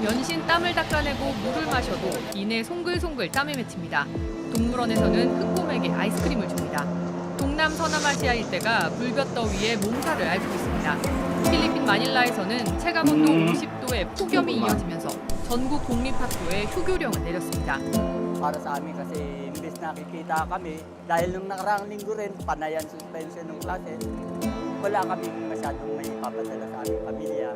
연신 땀을 닦아내고 물을 마셔도 이내 송글송글 땀에 맺힙니다. 동물원에서는 흑곰에게 아이스크림을 줍니다. 동남 서남아시아 일대가 불볕더위에 몸살을 앓고 있습니다. 필리핀 마닐라에서는 체감온도 50도의 폭염이 이어지면서 전국 공립학교에 휴교령을 내렸습니다. Para sa amin kasi imbes nakikita kami dahil nung nakaraang linggo rin panayan suspension ng klase. wala kaming masyadong may papadala sa aming pamilya.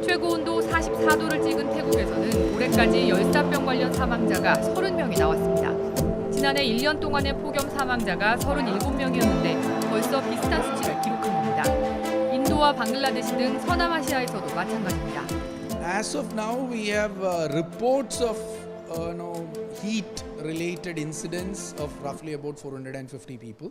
최고 온도 44도를 찍은 태국에서는 올해까지 열사병 관련 사망자가 30명이 나왔습니다. 지난해 1년 동안의 폭염 사망자가 37명이었는데 벌써 비슷한 수치를 기록한 겁니다. 인도와 방글라데시 등 서남아시아에서도 마찬가지입니다. As of now, we have reports of heat-related incidents of roughly about 450 people.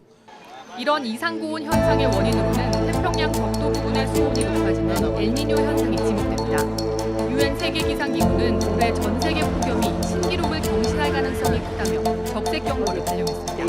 이런 이상고온 현상의 원인으로는 태평양 적도 부근의 수온이 높아지는 엘니뇨 현상이 지목됩니다. 유엔 세계기상기구는 올해 전 세계 폭염이 신기록을 경신할 가능성이 크다며 적색 경보를 발령했습니다.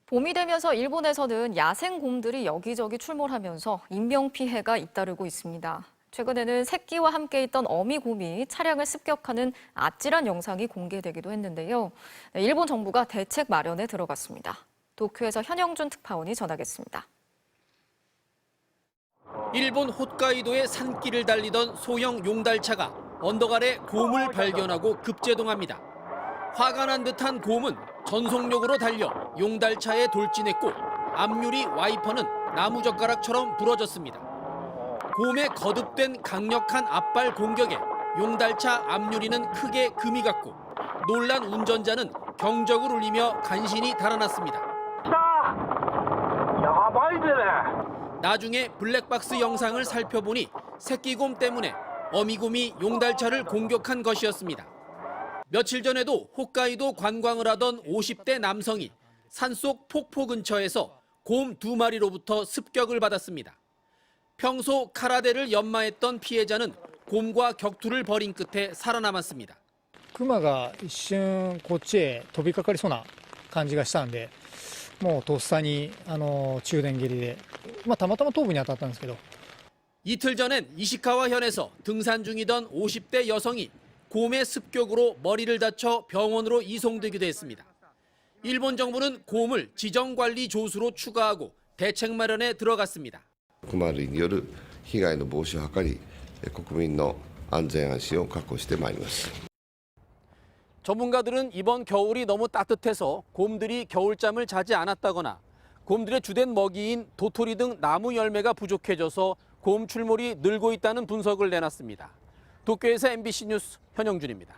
봄이 되면서 일본에서는 야생곰들이 여기저기 출몰하면서 인명피해가 잇따르고 있습니다. 최근에는 새끼와 함께 있던 어미곰이 차량을 습격하는 아찔한 영상이 공개되기도 했는데요. 일본 정부가 대책 마련에 들어갔습니다. 도쿄에서 현영준 특파원이 전하겠습니다. 일본 홋카이도의 산길을 달리던 소형 용달차가 언덕 아래 곰을 발견하고 급제동합니다. 화가 난 듯한 곰은 전속력으로 달려 용달차에 돌진했고 앞유리 와이퍼는 나무젓가락처럼 부러졌습니다. 곰의 거듭된 강력한 앞발 공격에 용달차 앞유리는 크게 금이 갔고 놀란 운전자는 경적을 울리며 간신히 달아났습니다. 나중에 블랙박스 영상을 살펴보니 새끼곰 때문에 어미곰이 용달차를 공격한 것이었습니다. 며칠 전에도 홋카이도 관광을 하던 50대 남성이 산속 폭포 근처에서 곰 2마리로부터 습격을 받았습니다. 평소 카라데를 연마했던 피해자는 곰과 격투를 벌인 끝에 살아남았습니다. クマが一瞬こっちへ飛びかかりそうな感じがしたんで、もうとっさに中電蹴りで、たまたま頭部に当たったんですけど。 이틀 전엔 이시카와현에서 등산 중이던 50대 여성이 곰의 습격으로 머리를 다쳐 병원으로 이송되기도 했습니다. 일본 정부는 곰을 지정관리 조수로 추가하고 대책 마련에 들어갔습니다. クマ類による被害の防止を図り、国民の安全安心を確保してまいります。 전문가들은 이번 겨울이 너무 따뜻해서 곰들이 겨울잠을 자지 않았다거나 곰들의 주된 먹이인 도토리 등 나무 열매가 부족해져서 곰 출몰이 늘고 있다는 분석을 내놨습니다. 도쿄에서 MBC 뉴스 현영준입니다.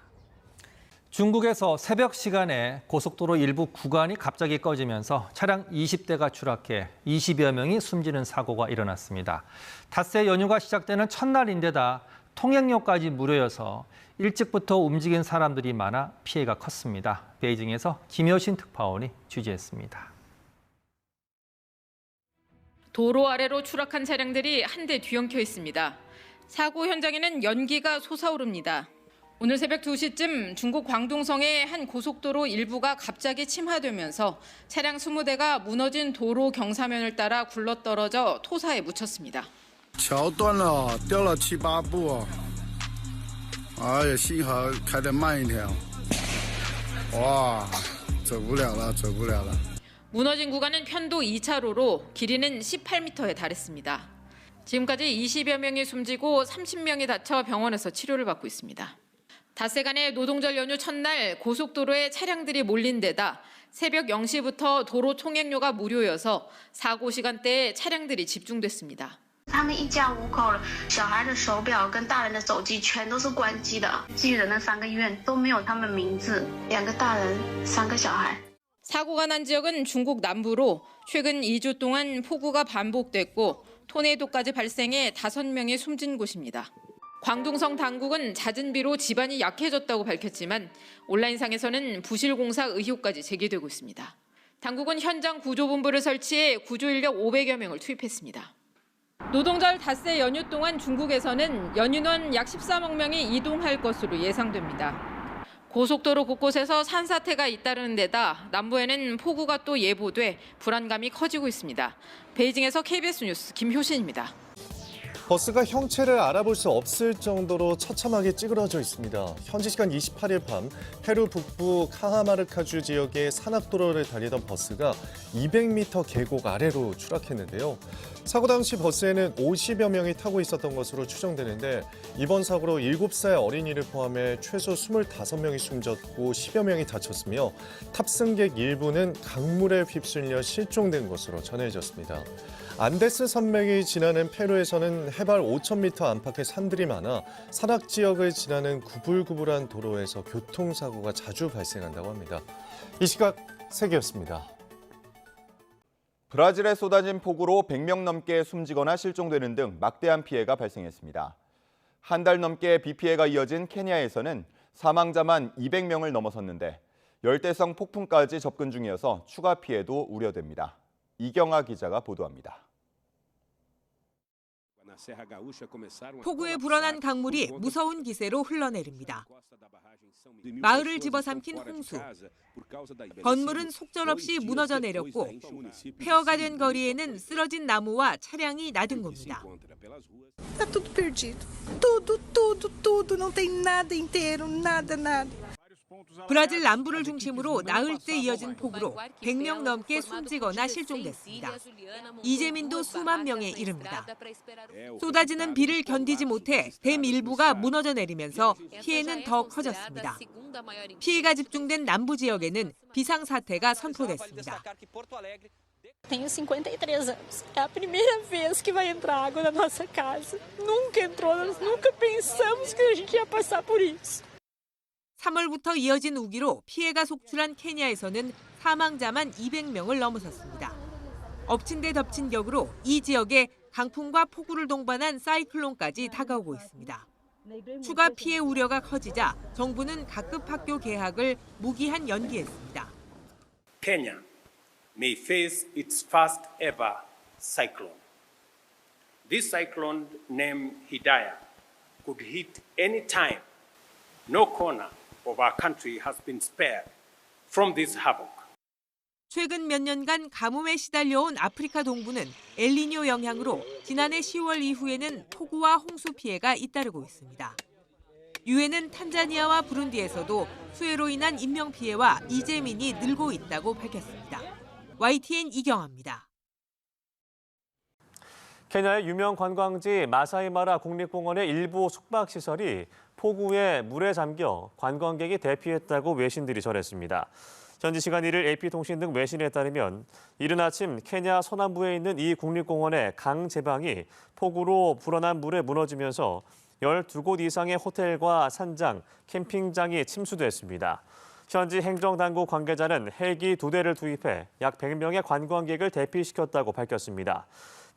중국에서 새벽 시간에 고속도로 일부 구간이 갑자기 꺼지면서 차량 20대가 추락해 20여 명이 숨지는 사고가 일어났습니다. 닷새 연휴가 시작되는 첫날인데다 통행료까지 무료여서 일찍부터 움직인 사람들이 많아 피해가 컸습니다. 베이징에서 김효신 특파원이 취재했습니다. 도로 아래로 추락한 차량들이 한 대 뒤엉켜 있습니다. 사고 현장에는 연기가 솟아오릅니다. 오늘 새벽 2시쯤 중국 광둥성의 한 고속도로 일부가 갑자기 침하되면서 차량 20대가 무너진 도로 경사면을 따라 굴러떨어져 토사에 묻혔습니다. 桥断了，掉了7、8步。哎呀，幸好开得慢一点。哇，走不了了，走不了了。 무너진 구간은 편도 2차로로 길이는 18m에 달했습니다. 지금까지 20여 명이 숨지고 30명이 다쳐 병원에서 치료를 받고 있습니다. 닷새간의 노동절 연휴 첫날 고속도로에 차량들이 몰린 데다 새벽 0시부터 도로 통행료가 무료여서 사고 시간대에 차량들이 집중됐습니다. 他们一家5口，小孩的手表跟大人的手机全都是关机的。记的那3个医院都没有他们名字，2个大人，3个小孩。 사고가 난 지역은 중국 남부로 최근 2주 동안 폭우가 반복됐고 토네이도까지 발생해 5명이 숨진 곳입니다. 광둥성 당국은 잦은 비로 지반이 약해졌다고 밝혔지만 온라인상에서는 부실 공사 의혹까지 제기되고 있습니다. 당국은 현장 구조본부를 설치해 구조 인력 500여 명을 투입했습니다. 노동절 닷새 연휴 동안 중국에서는 연휴는 약 13억 명이 이동할 것으로 예상됩니다. 고속도로 곳곳에서 산사태가 잇따르는 데다 남부에는 폭우가 또 예보돼 불안감이 커지고 있습니다. 베이징에서 KBS 뉴스 김효신입니다. 버스가 형체를 알아볼 수 없을 정도로 처참하게 찌그러져 있습니다. 현지 시간 28일 밤 페루 북부 카하마르카주 지역의 산악도로를 달리던 버스가 200m 계곡 아래로 추락했는데요. 사고 당시 버스에는 50여 명이 타고 있었던 것으로 추정되는데 이번 사고로 7살 어린이를 포함해 최소 25명이 숨졌고 10여 명이 다쳤으며 탑승객 일부는 강물에 휩쓸려 실종된 것으로 전해졌습니다. 안데스 산맥이 지나는 페루에서는 해발 5,000m 안팎의 산들이 많아 산악 지역을 지나는 구불구불한 도로에서 교통사고가 자주 발생한다고 합니다. 이 시각 세계였습니다. 브라질에 쏟아진 폭우로 100명 넘게 숨지거나 실종되는 등 막대한 피해가 발생했습니다. 한 달 넘게 비 피해가 이어진 케냐에서는 사망자만 200명을 넘어섰는데 열대성 폭풍까지 접근 중이어서 추가 피해도 우려됩니다. 이경아 기자가 보도합니다. 폭우에 불어난 강물이 무서운 기세로 흘러내립니다. 마을을 집어삼킨 홍수. 건물은 속절없이 무너져 내렸고 폐허가 된 거리에는 쓰러진 나무와 차량이 나든 겁니다. Tá tudo perdido. Tudo. Não tem nada inteiro, nada. 브라질 남부를 중심으로 나흘 때 이어진 폭우로 100명 넘게 숨지거나 실종됐습니다. 이재민도 수만 명에 이릅니다. 쏟아지는 비를 견디지 못해 댐 일부가 무너져 내리면서 피해는 더 커졌습니다. 피해가 집중된 남부 지역에는 비상사태가 선포됐습니다. Tenho 53 anos. É a primeira vez que vai entrar água na nossa casa. Nunca entrou, nós nunca pensamos que a gente ia passar por isso. 3월부터 이어진 우기로 피해가 속출한 케냐에서는 사망자만 200명을 넘어섰습니다. 엎친 데 덮친 격으로 이 지역에 강풍과 폭우를 동반한 사이클론까지 다가오고 있습니다. 추가 피해 우려가 커지자 정부는 각급 학교 개학을 무기한 연기했습니다. Kenya may face its first ever cyclone. This cyclone named Hidaya could hit any time. No corner of our country has been spared from this havoc. 최근 몇 년간 가뭄에 시달려온 아프리카 동부는 엘니뇨 영향으로 지난해 10월 이후에는 폭우와 홍수 피해가 잇따르고 있습니다. 유엔은 탄자니아와 부룬디에서도 수해로 인한 인명피해와 이재민이 늘고 있다고 밝혔습니다. YTN 이경아입니다. 케냐의 유명 관광지 마사이마라 국립공원의 일부 숙박시설이 폭우에 물에 잠겨 관광객이 대피했다고 외신들이 전했습니다. 현지 시간 1일 AP통신 등 외신에 따르면 이른 아침 케냐 서남부에 있는 이 국립공원의 강 제방이 폭우로 불어난 물에 무너지면서 12곳 이상의 호텔과 산장, 캠핑장이 침수됐습니다. 현지 행정당국 관계자는 헬기 2대를 투입해 약 100명의 관광객을 대피시켰다고 밝혔습니다.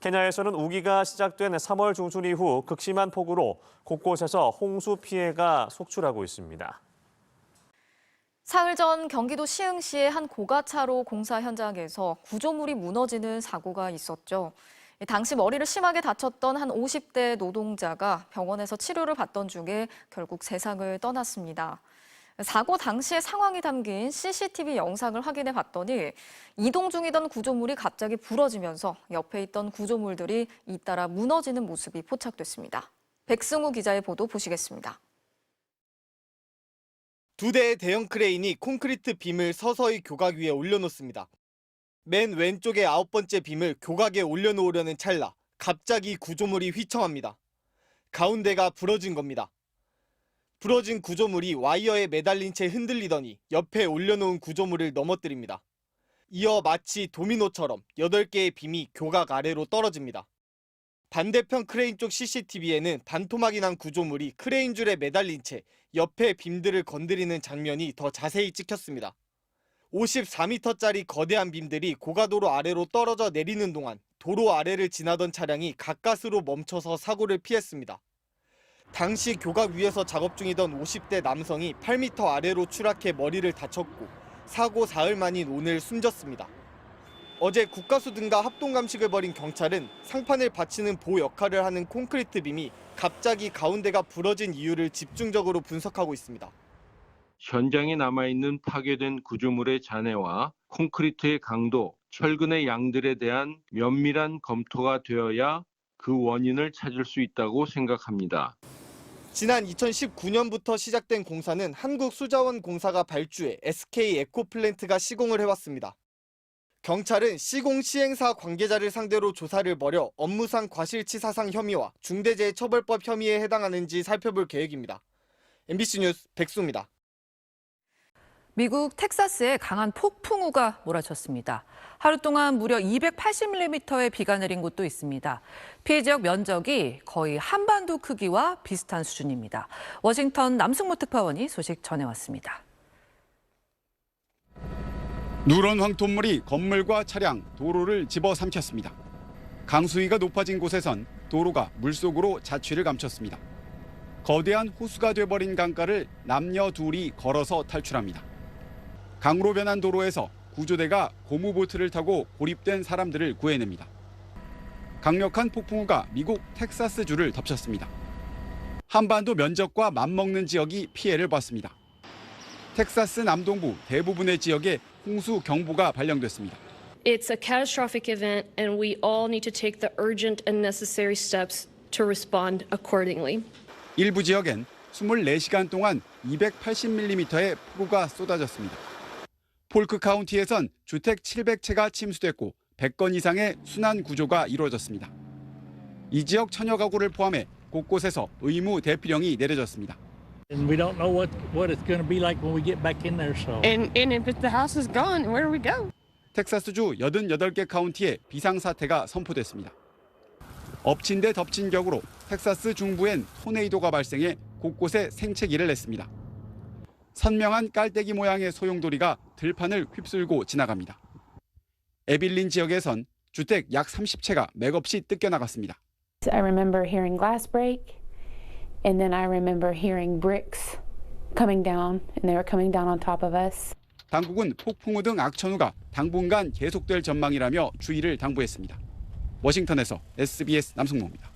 케냐에서는 우기가 시작된 3월 중순 이후 극심한 폭우로 곳곳에서 홍수 피해가 속출하고 있습니다. 사흘 전 경기도 시흥시의 한 고가차로 공사 현장에서 구조물이 무너지는 사고가 있었죠. 당시 머리를 심하게 다쳤던 한 50대 노동자가 병원에서 치료를 받던 중에 결국 세상을 떠났습니다. 사고 당시의 상황이 담긴 CCTV 영상을 확인해 봤더니 이동 중이던 구조물이 갑자기 부러지면서 옆에 있던 구조물들이 잇따라 무너지는 모습이 포착됐습니다. 백승우 기자의 보도 보시겠습니다. 2대의 대형 크레인이 콘크리트 빔을 서서히 교각 위에 올려놓습니다. 맨 왼쪽의 9번째 빔을 교각에 올려놓으려는 찰나 갑자기 구조물이 휘청합니다. 가운데가 부러진 겁니다. 부러진 구조물이 와이어에 매달린 채 흔들리더니 옆에 올려놓은 구조물을 넘어뜨립니다. 이어 마치 도미노처럼 8개의 빔이 교각 아래로 떨어집니다. 반대편 크레인 쪽 CCTV에는 반토막이 난 구조물이 크레인 줄에 매달린 채 옆에 빔들을 건드리는 장면이 더 자세히 찍혔습니다. 54m짜리 거대한 빔들이 고가도로 아래로 떨어져 내리는 동안 도로 아래를 지나던 차량이 가까스로 멈춰서 사고를 피했습니다. 당시 교각 위에서 작업 중이던 50대 남성이 8m 아래로 추락해 머리를 다쳤고 사고 사흘 만인 오늘 숨졌습니다. 어제 국가수 등과 합동감식을 벌인 경찰은 상판을 받치는 보호 역할을 하는 콘크리트 빔이 갑자기 가운데가 부러진 이유를 집중적으로 분석하고 있습니다. 현장에 남아있는 파괴된 구조물의 잔해와 콘크리트의 강도, 철근의 양들에 대한 면밀한 검토가 되어야 그 원인을 찾을 수 있다고 생각합니다. 지난 2019년부터 시작된 공사는 한국수자원공사가 발주해 SK 에코플랜트가 시공을 해왔습니다. 경찰은 시공 시행사 관계자를 상대로 조사를 벌여 업무상 과실치사상 혐의와 중대재해처벌법 혐의에 해당하는지 살펴볼 계획입니다. MBC 뉴스 백수입니다. 미국 텍사스에 강한 폭풍우가 몰아쳤습니다. 하루 동안 무려 280mm의 비가 내린 곳도 있습니다. 피해 지역 면적이 거의 한반도 크기와 비슷한 수준입니다. 워싱턴 남승모 특파원이 소식 전해왔습니다. 누런 황토물이 건물과 차량, 도로를 집어삼켰습니다. 강수위가 높아진 곳에선 도로가 물속으로 자취를 감췄습니다. 거대한 호수가 돼버린 강가를 남녀 둘이 걸어서 탈출합니다. 강으로 변한 도로에서 구조대가 고무보트를 타고 고립된 사람들을 구해냅니다. 강력한 폭풍우가 미국 텍사스주를 덮쳤습니다. 한반도 면적과 맞먹는 지역이 피해를 봤습니다. 텍사스 남동부 대부분의 지역에 홍수 경보가 발령됐습니다. It's a catastrophic event and we all need to take the urgent and necessary steps to respond accordingly. 일부 지역엔 24시간 동안 280mm의 폭우가 쏟아졌습니다. 폴크 카운티에선 주택 700채가 침수됐고 100건 이상의 순환 구조가 이루어졌습니다. 이 지역 천여 가구를 포함해 곳곳에서 의무 대피령이 내려졌습니다. And we don't know what it's going to be like when we get back in there. So. And if the house is gone, where do we go? 텍사스주 88개 카운티에 비상사태가 선포됐습니다. 엎친 데 덮친 격으로 텍사스 중부엔 토네이도가 발생해 곳곳에 생채기를 냈습니다. 선명한 깔때기 모양의 소용돌이가 들판을 휩쓸고 지나갑니다. 에빌린 지역에선 주택 약 30채가 맥없이 뜯겨나갔습니다. I remember hearing glass break, and then I remember hearing bricks coming down, and they were coming down on top of us. 당국은 폭풍우 등 악천후가 당분간 계속될 전망이라며 주의를 당부했습니다. 워싱턴에서 SBS 남승모입니다.